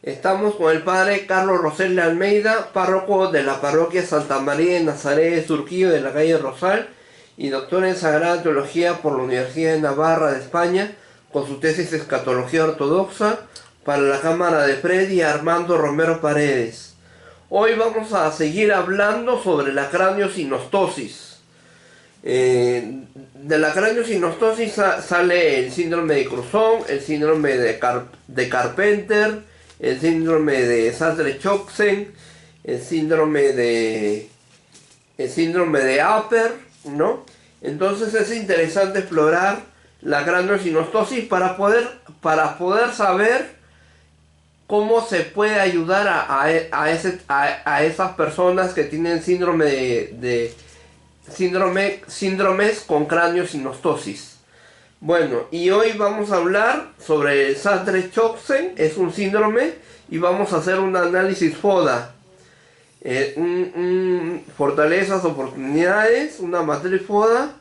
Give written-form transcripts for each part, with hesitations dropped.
Estamos con el padre Carlos Rosel Almeida, párroco de la parroquia Santa María de Nazaret de Surquillo de la calle Rosal y doctor en Sagrada Teología por la Universidad de Navarra de España, con su tesis de Escatología Ortodoxa para la Cámara de Predi Armando Romero Paredes. Hoy vamos a seguir hablando sobre la craniosinostosis. De la craniosinostosis sale el síndrome de Cruzón, el síndrome de Carpenter, el síndrome de Sartre-Chocksen, el síndrome de Apert, ¿no? Entonces es interesante explorar la craniosinostosis para poder saber cómo se puede ayudar a esas personas que tienen síndromes con craniosinostosis. Bueno, y hoy vamos a hablar sobre el Sartre-Chocksen, es un síndrome, y vamos a hacer un análisis FODA, fortalezas, oportunidades, una matriz FODA.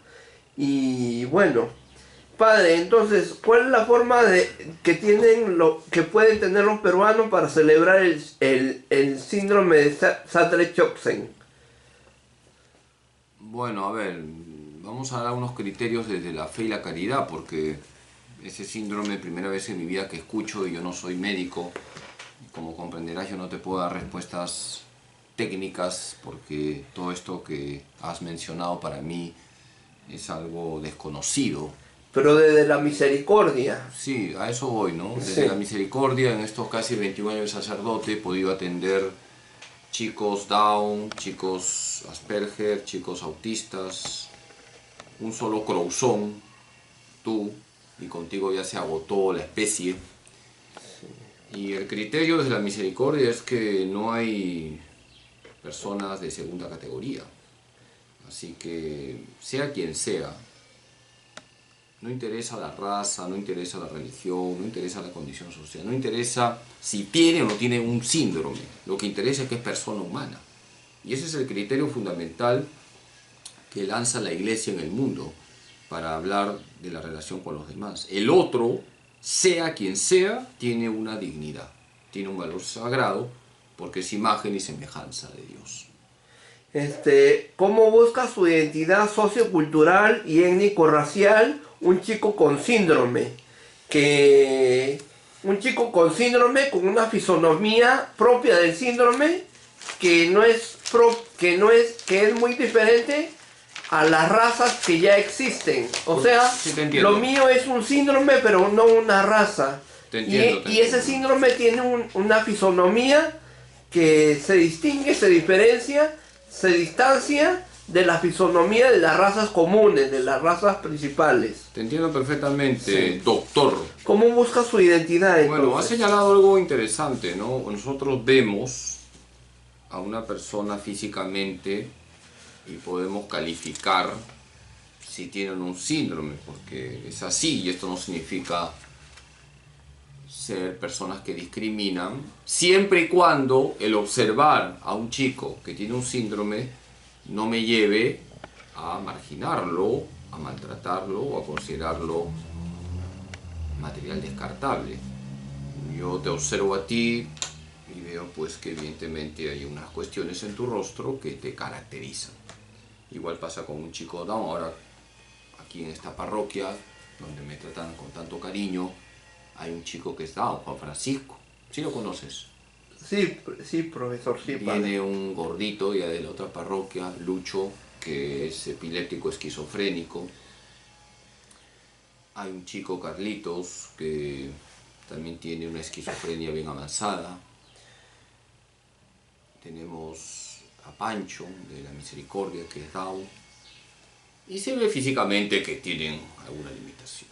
Y bueno, padre, entonces, ¿cuál es la forma que pueden tener los peruanos para celebrar el síndrome de Sartre-Chocksen? Bueno, a ver, vamos a dar unos criterios desde la fe y la caridad, porque ese síndrome, primera vez en mi vida que escucho, y yo no soy médico, como comprenderás, yo no te puedo dar respuestas técnicas, porque todo esto que has mencionado para mí es algo desconocido. Pero desde la misericordia. Sí, a eso voy, ¿no? Desde la misericordia, en estos casi 21 años de sacerdote, he podido atender chicos Down, chicos Asperger, chicos autistas, un solo Cruzón, tú, y contigo ya se agotó la especie. Y el criterio desde la misericordia es que no hay personas de segunda categoría. Así que, sea quien sea, no interesa la raza, no interesa la religión, no interesa la condición social, no interesa si tiene o no tiene un síndrome. Lo que interesa es que es persona humana. Y ese es el criterio fundamental que lanza la Iglesia en el mundo para hablar de la relación con los demás. El otro, sea quien sea, tiene una dignidad, tiene un valor sagrado, porque es imagen y semejanza de Dios. ¿Cómo busca su identidad sociocultural y étnico-racial un chico con síndrome? Un chico con síndrome, con una fisonomía propia del síndrome, que es muy diferente a las razas que ya existen. O sea, sí, lo mío es un síndrome, pero no una raza. Y ese síndrome tiene una fisonomía que se distingue, se diferencia, se distancia de la fisonomía de las razas comunes, de las razas principales. Te entiendo perfectamente, sí. Doctor. ¿Cómo busca su identidad entonces? Bueno, has señalado algo interesante, ¿no? Nosotros vemos a una persona físicamente y podemos calificar si tienen un síndrome, porque es así, y esto no significa ser personas que discriminan, siempre y cuando el observar a un chico que tiene un síndrome no me lleve a marginarlo, a maltratarlo o a considerarlo material descartable. Yo te observo a ti y veo pues que evidentemente hay unas cuestiones en tu rostro que te caracterizan. Igual pasa con un chico Down. Ahora aquí en esta parroquia donde me tratan con tanto cariño hay un chico que es Down, Juan Francisco. ¿Sí lo conoces? Sí, profesor, sí. Viene padre. un gordito ya de la otra parroquia, Lucho, que es epiléptico esquizofrénico. Hay un chico, Carlitos, que también tiene una esquizofrenia bien avanzada. Tenemos a Pancho, de la Misericordia, que es Down. Y se ve físicamente que tienen alguna limitación.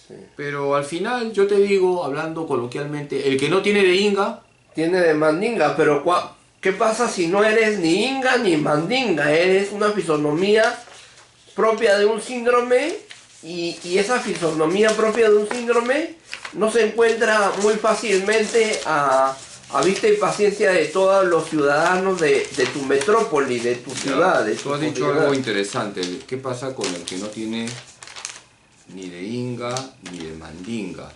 Sí. Pero al final, yo te digo, hablando coloquialmente, el que no tiene de Inga tiene de mandinga, pero ¿qué pasa si no eres ni Inga ni mandinga? Eres una fisonomía propia de un síndrome y esa fisonomía propia de un síndrome no se encuentra muy fácilmente a vista y paciencia de todos los ciudadanos de tu metrópoli, de tu ciudad. Tú has dicho algo interesante. ¿Qué pasa con el que no tiene ni de Inga ni de mandinga?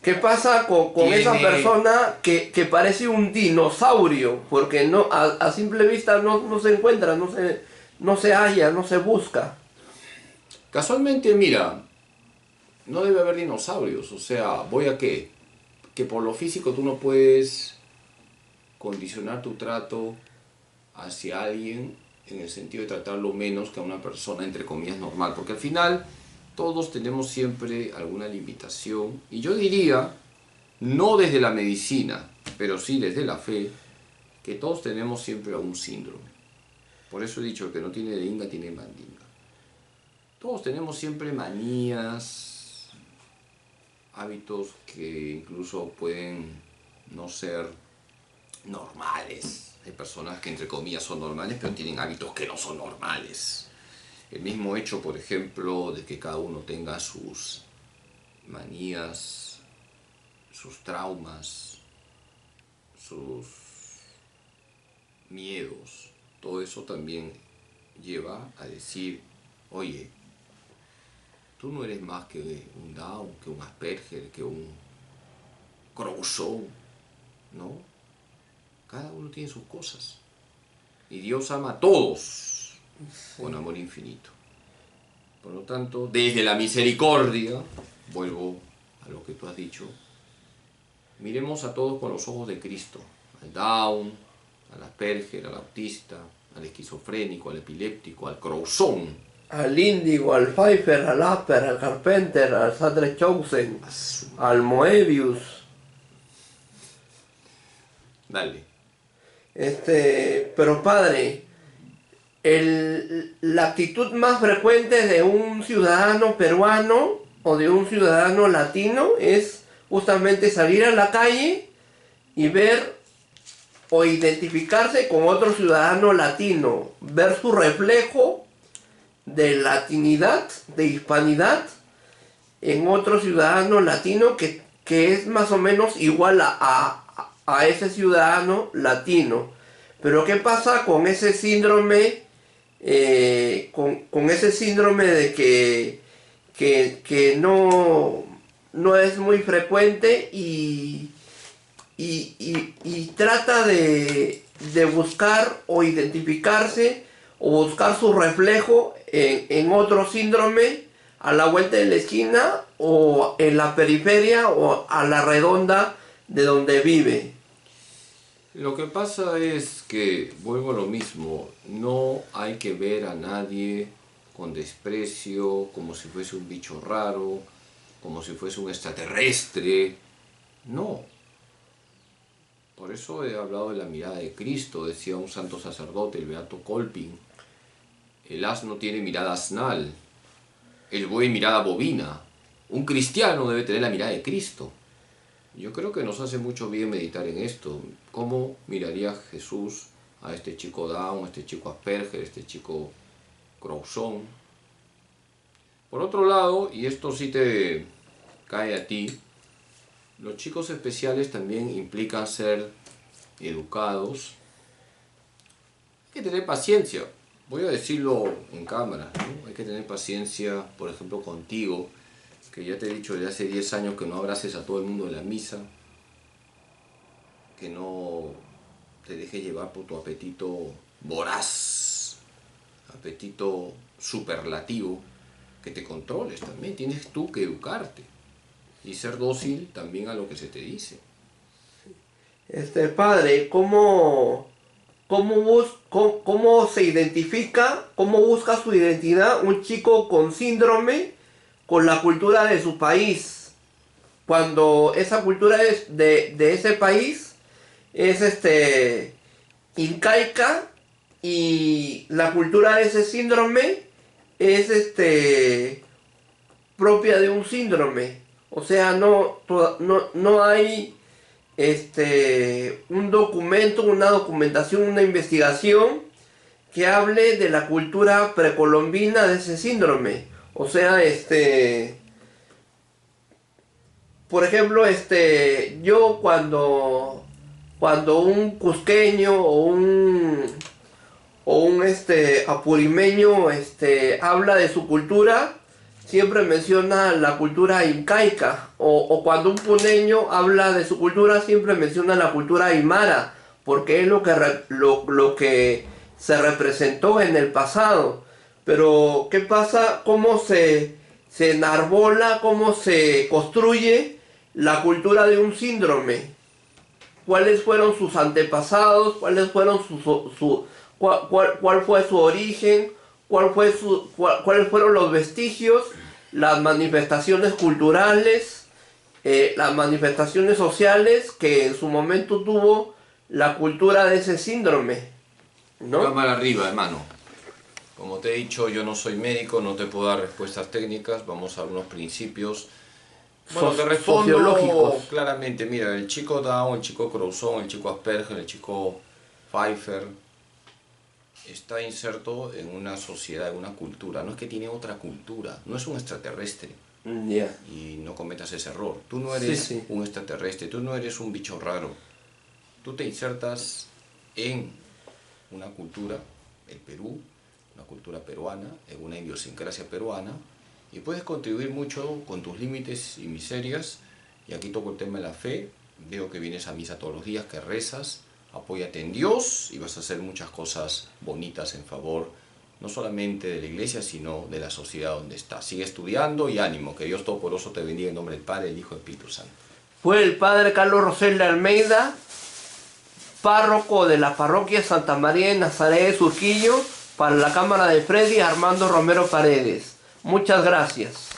¿Qué pasa con esa tiene... persona que parece un dinosaurio? Porque no, a simple vista no se encuentra, no se halla, no se busca. Casualmente, mira, no debe haber dinosaurios, o sea, ¿voy a qué? Que por lo físico tú no puedes condicionar tu trato hacia alguien en el sentido de tratarlo menos que a una persona, entre comillas, normal, porque al final todos tenemos siempre alguna limitación, y yo diría, no desde la medicina, pero sí desde la fe, que todos tenemos siempre algún síndrome. Por eso he dicho que no tiene de Inga, tiene mandinga. Todos tenemos siempre manías, hábitos que incluso pueden no ser normales. Hay personas que entre comillas son normales, pero tienen hábitos que no son normales. El mismo hecho, por ejemplo, de que cada uno tenga sus manías, sus traumas, sus miedos, todo eso también lleva a decir, oye, tú no eres más que un Down, que un Asperger, que un Crouzon, ¿no? Cada uno tiene sus cosas. Y Dios ama a todos con amor infinito. Por lo tanto, desde la misericordia, vuelvo a lo que tú has dicho, miremos a todos con los ojos de Cristo. Al Down, al Asperger, al autista, al esquizofrénico, al epiléptico, al Crouzon. Al Índigo, al Pfeiffer, al Asper, al Carpenter, al Sadler-Chosen, al Moebius. Dale. Pero padre, la actitud más frecuente de un ciudadano peruano o de un ciudadano latino es justamente salir a la calle y ver o identificarse con otro ciudadano latino, ver su reflejo de latinidad, de hispanidad, en otro ciudadano latino que es más o menos igual a ese ciudadano latino. Pero ¿qué pasa con ese síndrome? Con ese síndrome de que no es muy frecuente y trata de buscar o identificarse o buscar su reflejo en otro síndrome a la vuelta de la esquina o en la periferia o a la redonda de donde vive. Lo que pasa es que, vuelvo a lo mismo, no hay que ver a nadie con desprecio, como si fuese un bicho raro, como si fuese un extraterrestre. No. Por eso he hablado de la mirada de Cristo, decía un santo sacerdote, el beato Kolping. El asno tiene mirada asnal, el buey mirada bovina. Un cristiano debe tener la mirada de Cristo. Yo creo que nos hace mucho bien meditar en esto. ¿Cómo miraría Jesús a este chico Down, a este chico Asperger, a este chico Crouzon? Por otro lado, y esto sí te cae a ti, los chicos especiales también implican ser educados. Hay que tener paciencia. Voy a decirlo en cámara, ¿no? Hay que tener paciencia, por ejemplo, contigo, que ya te he dicho desde hace 10 años que no abraces a todo el mundo en la misa, que no te dejes llevar por tu apetito voraz, apetito superlativo, que te controles también. Tienes tú que educarte y ser dócil también a lo que se te dice. Padre, ¿cómo se identifica, cómo busca su identidad un chico con síndrome con la cultura de su país? Cuando esa cultura de ese país es incaica y la cultura de ese síndrome es propia de un síndrome. O sea, no hay un documento, una documentación, una investigación que hable de la cultura precolombina de ese síndrome. O sea, por ejemplo, yo cuando un cusqueño o un apurimeño habla de su cultura, siempre menciona la cultura incaica, o cuando un puneño habla de su cultura siempre menciona la cultura aymara, porque es lo que se representó en el pasado. Pero, ¿qué pasa? ¿Cómo se enarbola, cómo se construye la cultura de un síndrome? ¿Cuáles fueron sus antepasados? ¿Cuáles fueron cuál fue su origen? ¿Cuáles fueron los vestigios? Las manifestaciones culturales, las manifestaciones sociales que en su momento tuvo la cultura de ese síndrome, ¿no? Cámara arriba, hermano. Como te he dicho, yo no soy médico, no te puedo dar respuestas técnicas, vamos a unos principios. Bueno, te respondo sociológicos. claramente. Mira, el chico Down, el chico Crozon, el chico Asperger, el chico Pfeiffer está inserto en una sociedad, en una cultura. No es que tiene otra cultura, no es un extraterrestre. Ya. Y no cometas ese error. Tú no eres Sí. un extraterrestre, tú no eres un bicho raro. Tú te insertas en una cultura, el Perú, una cultura peruana, en una idiosincrasia peruana, y puedes contribuir mucho con tus límites y miserias. Y aquí toco el tema de la fe. Veo que vienes a misa todos los días, que rezas, apóyate en Dios y vas a hacer muchas cosas bonitas en favor, no solamente de la iglesia, sino de la sociedad donde estás. Sigue estudiando y ánimo, que Dios Todopoderoso te bendiga en nombre del Padre, del Hijo y del Espíritu Santo. Fue el padre Carlos Rosel de Almeida, párroco de la parroquia Santa María de Nazaret de Surquillo, para la cámara de Freddy Armando Romero Paredes. Muchas gracias.